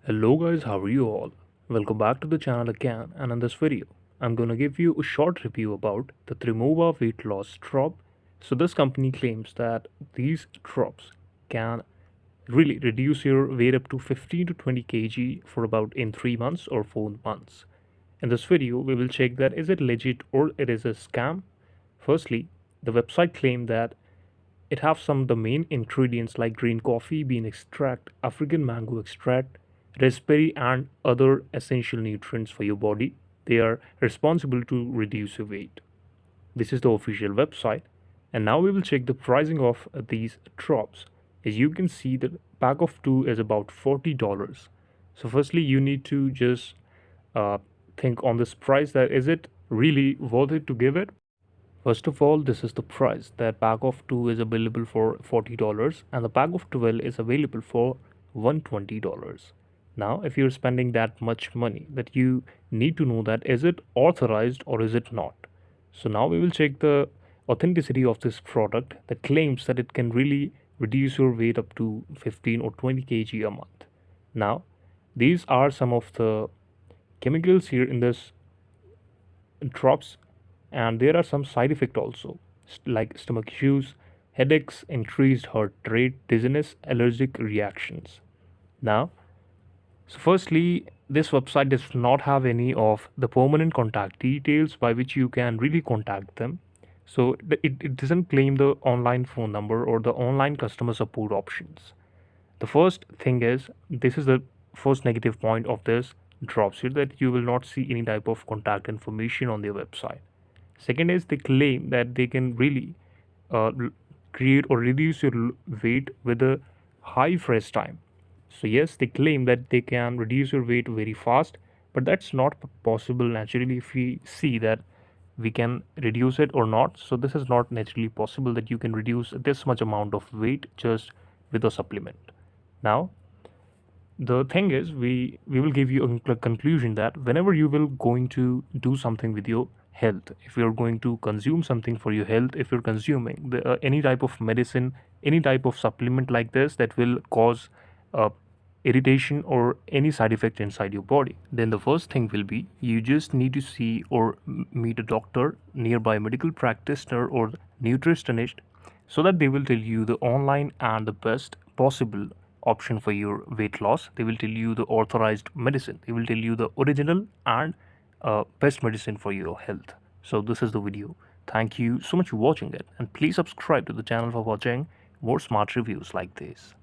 Hello guys, how are you all? Welcome back to the channel again, and in this video I'm gonna give you a short review about the Trimova weight loss drop. So this company claims that these drops can really reduce your weight up to 15 to 20 kg for about in 3 months or 4 months. In this video we will check that is it legit or it is a scam. Firstly, the website claimed that it have some of the main ingredients like green coffee bean extract, African mango extract, raspberry and other essential nutrients for your body. They are responsible to reduce your weight. This is the official website. And now we will check the pricing of these drops. As you can see, the pack of two is about $40. So firstly, you need to just uh, think on this price that is it really worth it to give it. First of all, this is the price. That pack of 2 is available for $40 and the pack of 12 is available for $120. Now, if you're spending that much money, that you need to know that is it authorized or is it not. So now we will check the authenticity of this product that claims that it can really reduce your weight up to 15 or 20 kg a month. Now, these are some of the chemicals here in this drops, and there are some side effects also like stomach issues, headaches, increased heart rate, dizziness, allergic reactions. Now, so firstly, this website does not have any of the permanent contact details by which you can really contact them. So it doesn't claim the online phone number or the online customer support options. The first thing is, this is the first negative point of this drops here, that you will not see any type of contact information on their website. Second is, they claim that they can really uh, create or reduce your weight with a high fresh time. So yes, they claim that they can reduce your weight very fast, but that's not possible naturally if we see that we can reduce it or not. So this is not naturally possible that you can reduce this much amount of weight just with a supplement. Now, the thing is, we will give you a conclusion that whenever you will going to do something with your health, if you're going to consume something for your health, if you're consuming any type of medicine, any type of supplement like this that will cause uh, irritation or any side effect inside your body, then the first thing will be you just need to see or meet a doctor, nearby medical practitioner or nutritionist, so that they will tell you the online and the best possible option for your weight loss. They will tell you the authorized medicine, they will tell you the original and best medicine for your health. So this is the video. Thank you so much for watching it, and please subscribe to the channel for watching more smart reviews like this.